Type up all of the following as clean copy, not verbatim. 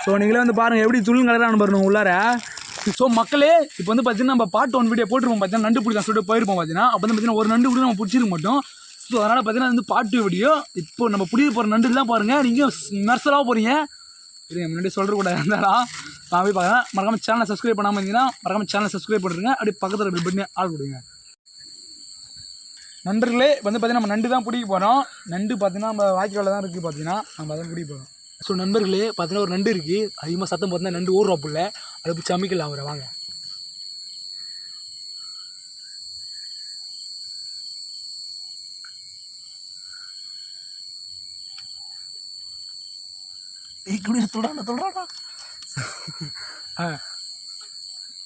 So நீங்களே வந்து பாருங்கள் எப்படி துள் கலரான பாருங்க உள்ளார. ஸோ மக்களே இப்போ வந்து பார்த்தீங்கன்னா நம்ம பார்ட் 1 வீடியோ போட்டுருவோம் பார்த்தீங்கன்னா நண்டு பிடிக்கலாம் சொல்லிட்டு போயிருப்போம் பார்த்தீங்கன்னா. அப்போ வந்து பார்த்தீங்கன்னா ஒரு நண்டு கூட நம்ம பிடிச்சிருக்க மாட்டோம். ஸோ அதனால் பார்த்தீங்கன்னா வந்து பார்ட் 2 வீடியோ இப்போ நம்ம பிடிக்க போகிற நண்டு தான் பாருங்கள். நீங்கள் மெர்சலாக போகிறீங்க இல்லைங்க முன்னாடி சொல்கிறக்கூடாது இருந்தாலும் நான் போய் பார்க்குறேன். மறக்காம சேனலை சப்ஸ்கிரைப் பண்ணாமல் இருந்தீங்கன்னா மறக்காம சேனலை சப்ஸ்கிரைப் பண்ணுறேங்க. அப்படியே பக்கத்தில் பில் பண்ணி ஆள் கொடுங்க. நண்பர்களே வந்து பார்த்தீங்கன்னா நம்ம நண்டு தான் பிடிக்க போகிறோம். நண்டு பார்த்தீங்கன்னா நம்ம வாய்க்காலில் தான் இருக்குது பார்த்தீங்கன்னா நம்ம அதான் பிடிக்க போகிறோம். ஸோ நண்பர்களே பார்த்தீங்கன்னா ஒரு நண்டு இருக்குது. அதிகமாக சத்தம் பார்த்தீங்கன்னா நண்டு ஓடுறாப்புல அதை பிடிச்சி அமைக்கலாம் அவரை வாங்க.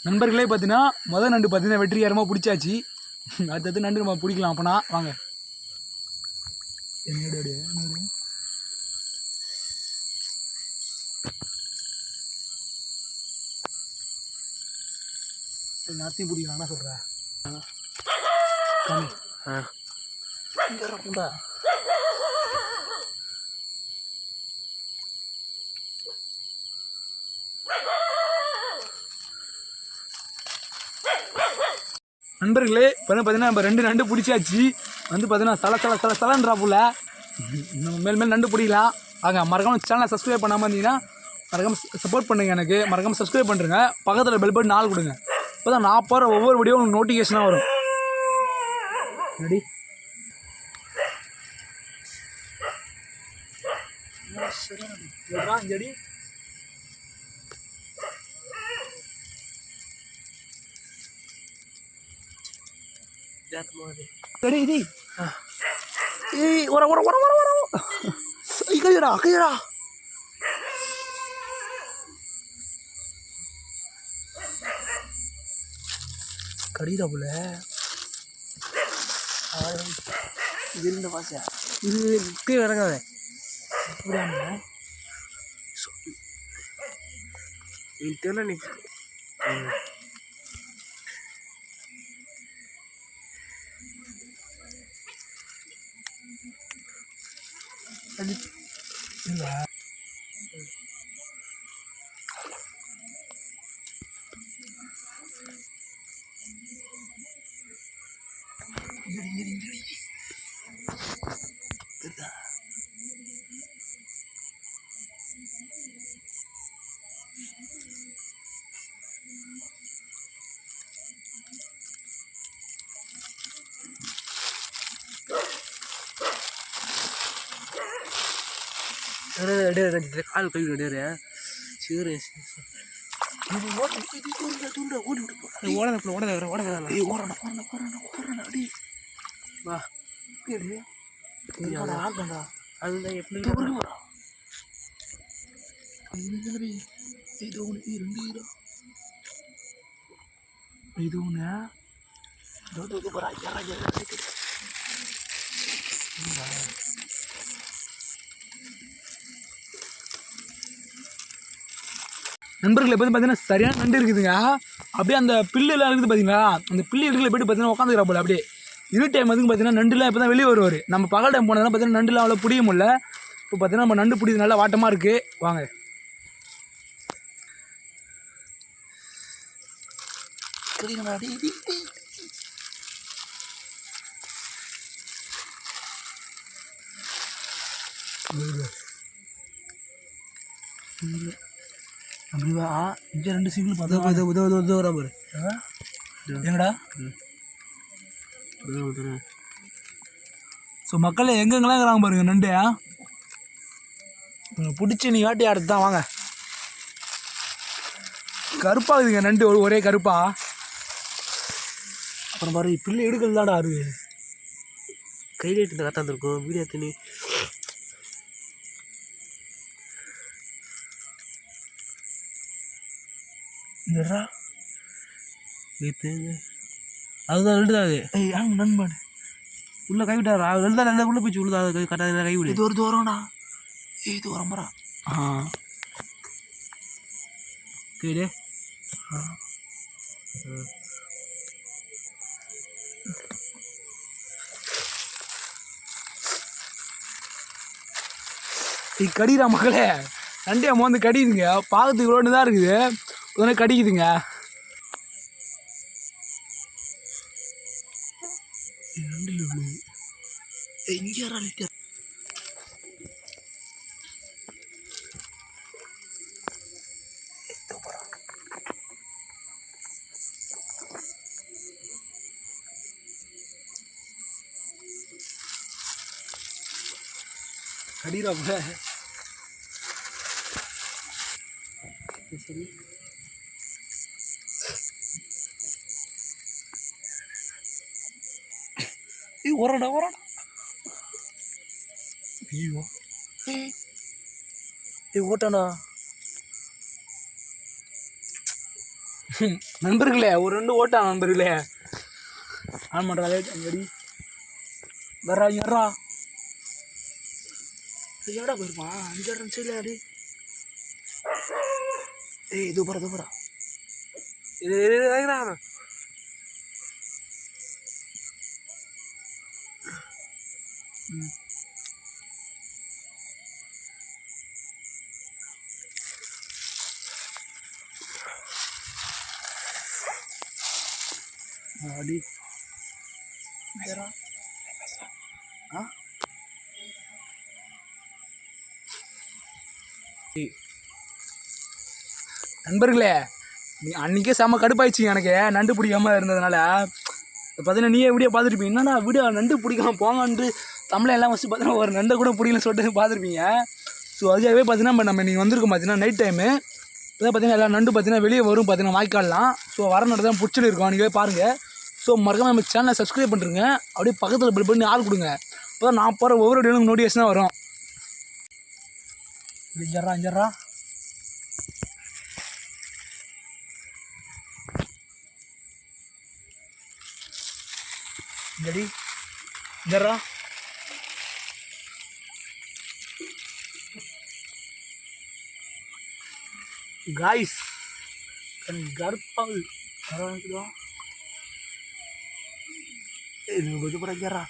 நண்பர்களே பார்த்தீங்கன்னா முதல் நண்டு பார்த்தீங்கன்னா வெற்றிகரமாக பிடிச்சாச்சு. அடுத்தது நண்டு நம்ம பிடிக்கலாம். அப்போனா வாங்க. எல்லாத்தையும் பிடிக்கலாம் சொல்கிறேன். நண்பர்களே இப்போ பார்த்தீங்கன்னா நம்ம 2 நண்டு பிடிச்சாச்சு. வந்து பார்த்தீங்கன்னா சலன்றாப்புல நம்ம மேல் நண்டு பிடிக்கலாம். ஆக மறக்காமல் சேனலை சப்ஸ்கிரைப் பண்ணாமல் இருந்தீங்கன்னா மறக்காமல் சப்போர்ட் பண்ணுங்கள். எனக்கு மறக்காமல் சப்ஸ்கிரைப் பண்ணுறேங்க. பக்கத்தில் பெல் பட்டன் ஆள் கொடுங்க. இப்போ தான் நான் போகிற ஒவ்வொரு வீடியோ உங்களுக்கு நோட்டிஃபிகேஷனாக வரும். ரெடி இங்கடி ready ini orang kaya கடிதா போல இது இந்த பாசா இது கீழே இறங்காத தெரியல நீ கால் கை விடுற சரி அதுதான் எப்படி இது ஒன்று நண்பர்கள் எப்போ பார்த்தீங்கன்னா சரியான நண்டு இருக்குதுங்க. அப்படியே அந்த பில்லுலாம் இருக்குது பார்த்தீங்களா, அந்த பில்லு இடத்துல போய்ட்டு பார்த்தீங்கன்னா உட்காந்துக்கிறா போல. அப்படியே இரு டைம் வந்து பார்த்தீங்கன்னா நண்டுலாம் இப்போ தான் வெளியே வருவார். நம்ம பகல் டைம் போனதுலாம் பார்த்தீங்கன்னா நண்டுலாம் அவ்வளோ பிடிக்க முடியல. இப்போ பார்த்தீங்கன்னா நம்ம நண்டு பிடிக்கிறது நல்லா வாட்டமாக இருக்குது. வாங்க அப்படிவா இங்கே 2 சிங்கிள் பார்த்தா உதவுறா பாரு எங்கடா. ஸோ மக்கள் எங்கெங்கெல்லாம் இருக்கிறாங்க பாருங்க நண்டு பிடிச்சி நீ வாட்டி அடுத்து தான் வாங்க. கருப்பாகுதுங்க நண்டு ஒரே கருப்பா. அப்புறம் பாரு பிள்ளை எடுக்கிறது தான்டா ஆறு கையில் எடுத்து கத்தாந்துருக்கும் வீடியோ தண்ணி இல்லைடா அதுதான் ரெண்டுதான் அது. ஏய் ஆமாம் நண்பன் உள்ளே கை விட்டாரா ரெண்டு நல்லா உள்ளே போச்சு உள்ளதா கரெக்டாக கை விடு. இது ஒரு தூரம்டா இது வரம்பரா கேடு கடிரா மக்களே நண்டியா மோந்து கடிக்குதுங்க, பார்க்கறதுக்கு இவ்வளோன்னு தான் இருக்குது, உடனே கடிக்குதுங்க. கடிக்கிறாப்புல. சரி ஓரடா ஓரடா. ஐயோ ஓட்டாண்டா. நண்பர்களே ஒரு 2 ஓட்டா நண்பர்களே. ஆன் பண்ணுறாலே அங்கடி வர்றா ஏறா. எவ்வளோ போயிருப்பான் 5 நிமிஷம் அடி. இது போகிறா இது அடி ஆ நண்பர்களே நீ அன்றைக்கே செம்ம கடுப்பாயிடுச்சு எனக்கு நண்டு பிடிக்காமல் இருந்ததுனால. பார்த்தீங்கன்னா நீயே வீடியோ பார்த்துருப்பீங்க, என்னன்னா வீடியோ நண்டு பிடிக்காம போங்கன்ட்டு தமிழை எல்லாம் ஃபஸ்ட்டு பார்த்தீங்கன்னா ஒரு நண்டை கூட பிடிக்கலன்னு சொல்லிட்டு பார்த்துருப்பீங்க. ஸோ அதுக்காகவே பார்த்தீங்கன்னா நம்ம நீங்கள் வந்திருக்கோம் பார்த்தீங்கன்னா நைட் டைமு. இப்போ தான் பார்த்தீங்கன்னா எல்லா நண்டு பார்த்தீங்கன்னா வெளியே வரும் பார்த்தீங்கன்னா வாய்க்கால்லாம். ஸோ வர நண்டு தான் பிடிச்சிட்டு இருக்கோம், நீங்களே பாருங்கள். ஸோ மறக்காம நம்ம சேனலை சப்ஸ்கிரைப் பண்ணுறங்க, அப்படியே பக்கத்தில் பில் பண்ணி ஆள் கொடுங்க. இப்போ தான் நான் போகிற ஒவ்வொரு வீடியோவும் நோட்டிஃபிகேஷனாக வரும். இஞ்சர்றா இங்கடி இஞ்சர்றா. காய்ஸ் கருப்பாகுது போகிறா.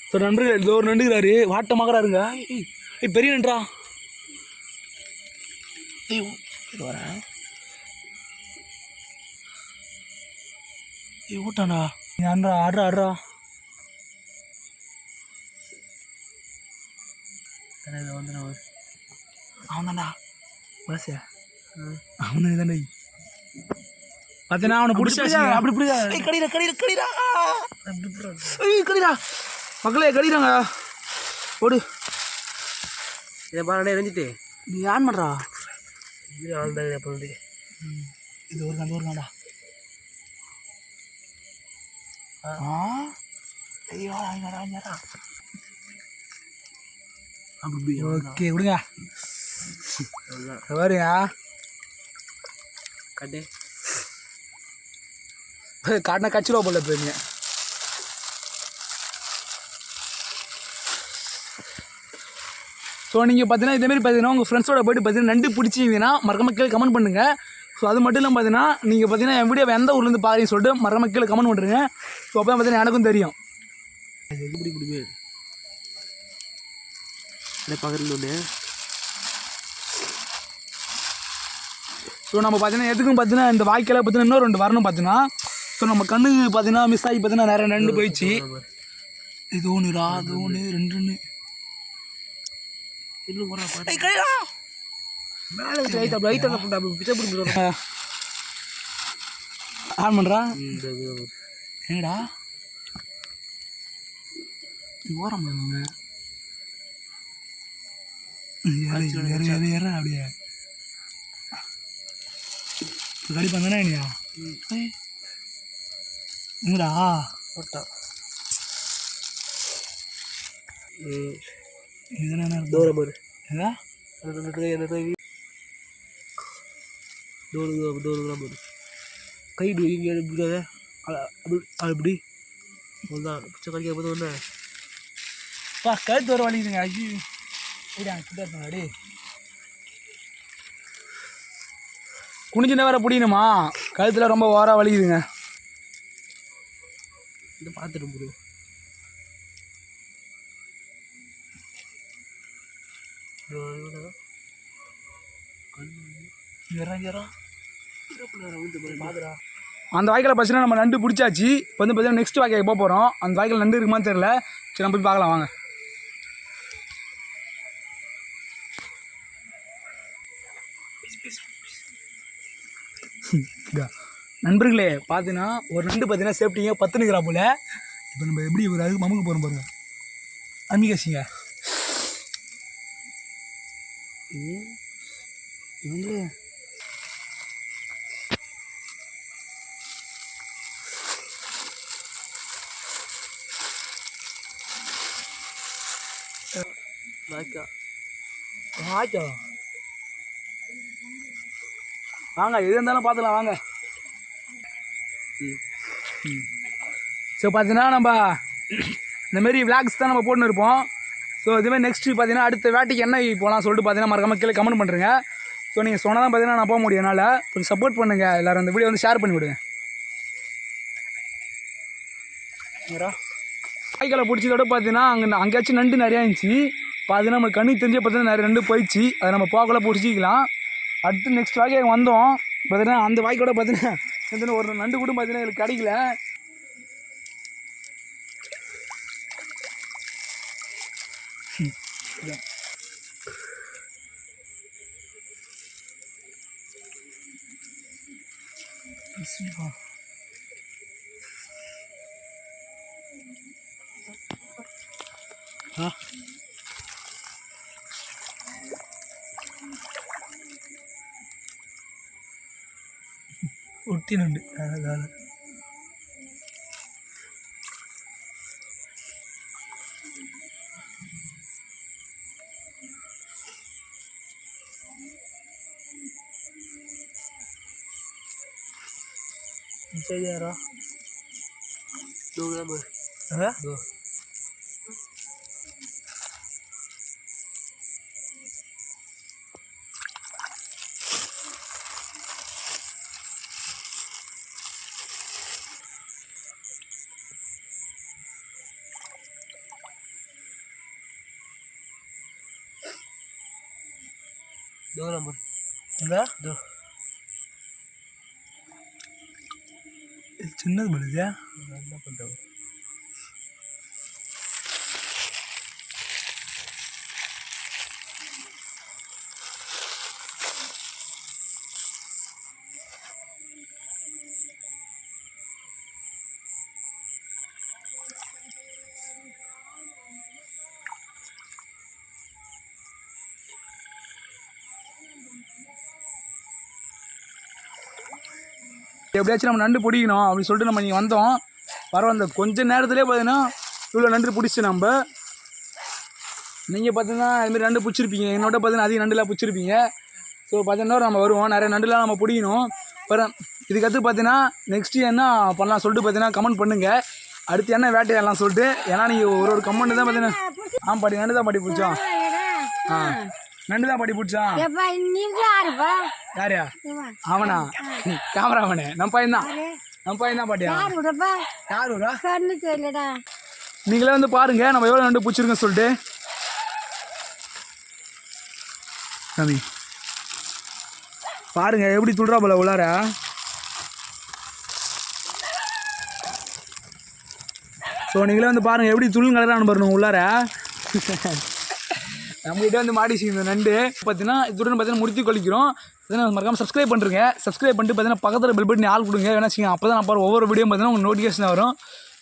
ஸோ நண்பர்கள் ஏதோ ஒரு நண்டுக்கிறாரு, வாட்டமாகறாருங்க. பெரிய நன்றா. வரேன் ஊட்டாண்டா அன்றா ஆடுறா வந்து அவன் தான்டா பஸ் அவனு தானே பார்த்தீங்கன்னா அவனை பிடிச்சாச்சு. அப்படி கடிடா மக்களே கடிறாங்க. ஓடு இதை பாருடா எரிஞ்சிட்டு நீ ஆன் பண்ணுறா. இது ஒரு காண்டா. ஓகே விடுங்க பாருங்க. காட்டினா கச்சிருவா போல போயிருங்க. ஸோ நீங்கள் பார்த்தீங்கன்னா இதேமாரி பார்த்தீங்கன்னா உங்கள் ஃப்ரெண்ட்ஸோட போய்ட்டு பார்த்தீங்கன்னா நண்டு பிடிச்சிங்கன்னா மறக்காம கீழே கமெண்ட் பண்ணுங்கள். ஸோ அது மட்டும் இல்லாமல் பார்த்தீங்கன்னா நீங்கள் பார்த்தீங்கன்னா என் வீடியோ எந்த ஊர்லேருந்து பாருன்னு சொல்லிட்டு மறக்காம கீழே கமெண்ட் பண்ணுறேங்க. ஸோ அப்போ தான் பார்த்தீங்கன்னா எனக்கும் தெரியும். பார்க்குறது ஸோ நம்ம பார்த்தீங்கன்னா எதுக்கும் பார்த்தீங்கன்னா இந்த வாய்க்கால பார்த்தீங்கன்னா இன்னும் 2 வரணும் பார்த்தீங்கன்னா. ஸோ நம்ம கண்ணுக்கு பார்த்தீங்கன்னா மிஸ் ஆகி பார்த்தீங்கன்னா நிறைய நண்டு போயிடுச்சு. இது ஒன்றுடா அது ஒன்று 2 ஆன் பண்ணுறா. என்னடா இது ஓரம் பண்ணுங்க அப்படியே கடி பண்ணா இல்லையா என்னடா போட்டா என்ன தூரம் பாரு ஏதா தூரம் கை இங்கே எடுக்காத அப்படி அதுதான் பிச்சை கடிக்க போது ஒன்று கழுத்து வர வலிக்குதுங்க. ஐயோ இப்படி குனிஞ்சுனா வேற பிடிக்கணுமா, கழுத்தில் ரொம்ப ஓவராக வலிக்குதுங்க. இதை பார்த்துட்டு போடு அந்த வாய்க்கால பார்த்தீங்கன்னா நம்ம நண்டு பிடிச்சாச்சு. இப்போ வந்து பார்த்தீங்கன்னா நெக்ஸ்ட் வாய்க்கால் போக போகிறோம். அந்த வாய்க்கால் நண்டு இருக்குமான்னு தெரியல. சரி நம்ம போய் பார்க்கலாம் வாங்க. நண்பர்களே பார்த்தீங்கன்னா ஒரு நண்டு பார்த்தீங்கன்னா சேஃப்டிங்க 10 நிற்கிறா போல. இப்போ நம்ம எப்படி ஒரு அதுக்கு மமுக்கு போகிறோம் பாருங்க. அம்மிகாசிங்க இது வாங்க எது இருந்தாலும் பார்த்துக்கலாம் வாங்க. ஸோ பார்த்தீங்கன்னா நம்ம இந்தமாரி விளாக்ஸ் தான் நம்ம போட்டுன்னு இருப்போம். ஸோ இதுமாதிரி நெக்ஸ்ட்டு பார்த்தீங்கன்னா அடுத்த வேட்டைக்கு என்ன போகலாம் சொல்லிட்டு பார்த்தீங்கன்னா மறக்காம கீழே கமெண்ட் பண்ணுறேங்க. ஸோ நீங்கள் சொன்னால் தான் பார்த்தீங்கன்னா நான் போக முடியும். என்னால் கொஞ்சம் சப்போர்ட் பண்ணுங்கள் எல்லோரும். அந்த வீடியோ வந்து ஷேர் பண்ணி விடுங்க. வாய்க்காலை பிடிச்சதோட பார்த்தீங்கன்னா அங்கேயாச்சும் நண்டு நிறையா இருந்துச்சு. பார்த்தீங்கன்னா நம்ம கண்ணு தெரிஞ்சே பார்த்தீங்கன்னா நிறைய நண்டு போயிடுச்சு. அதை நம்ம போகக்குள்ள பிடிச்சிக்கலாம். அடுத்து நெக்ஸ்ட் வாய்க்கால் வந்தோம். பார்த்தீங்கன்னா அந்த வாய்க்கோட பார்த்தீங்கன்னா ஒரு நண்டு கூட பார்த்தீங்கன்னா எங்களுக்கு கிடைக்கல. ஒட்டினுண்டு அதாவது சரியாரா दो नंबर दो சின்னது பண்ணுது என்ன பண்ணுறோம். எப்படியாச்சும் நம்ம நண்டு பிடிக்கணும் அப்படின்னு சொல்லிட்டு நம்ம நீங்கள் வந்தோம். பரவாயில்ல கொஞ்சம் நேரத்துலேயே பார்த்தீங்கன்னா இவ்வளோ நண்டு பிடிச்சி நம்ம. நீங்கள் பார்த்தீங்கன்னா இதுமாரி நண்டு பிடிச்சிருப்பீங்க. என்னோட பார்த்தீங்கன்னா அதிக நண்டுலாம் பிடிச்சிருப்பீங்க. ஸோ பார்த்தீங்கன்னா நம்ம வருவோம். நிறைய நண்டுலாம் நம்ம பிடிக்கணும். அப்புறம் இதுக்கடுத்து பார்த்தீங்கன்னா நெக்ஸ்ட்டு என்ன பண்ணலாம் சொல்லிட்டு பார்த்தீங்கன்னா கமெண்ட் பண்ணுங்கள். அடுத்து என்ன வேட்டையாடலாம் சொல்லிட்டு. ஏன்னா நீங்கள் ஒரு கமெண்ட் தான் பார்த்தீங்கன்னா பாட்டி நண்டு தான் பாட்டி பிடிச்சோம். நண்டு தான் பாட்டி பிடிச்சான். யாரையா அவனா கேமராமேனு நம்ம பையன் தான் பாட்டியா. யார் ஊரா நீங்களே வந்து பாருங்க நம்ம எவ்வளோ நண்டு பிடிச்சிருக்கோன்னு சொல்லிட்டு. சாமி பாருங்க எப்படி துள்றா போல உள்ளார. ஸோ நீங்களே வந்து பாருங்க எப்படி துள் கலரானு பாருங்க உள்ளார. நம்மகிட்ட வந்து மாடிச்சு இந்த நண்டு பார்த்தீங்கன்னா இதுடன் பார்த்தீங்கன்னா முடித்து கொளிக்கிறோம். மறக்காமல் சப்ஸ்கிரைப் பண்ணுறேங்க. சப்ஸ்கிரைப் பண்ணிட்டு பார்த்தீங்கன்னா பக்கத்தில் பெல் பட்டன் ஆள் கொடுங்க. ஏன்னா அப்போ தான் நான் ஒவ்வொரு வீடியோ பார்த்தீங்கன்னா உங்களுக்கு நோட்டிஃபிகேஷன் வரும்.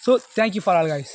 So thank you for all guys.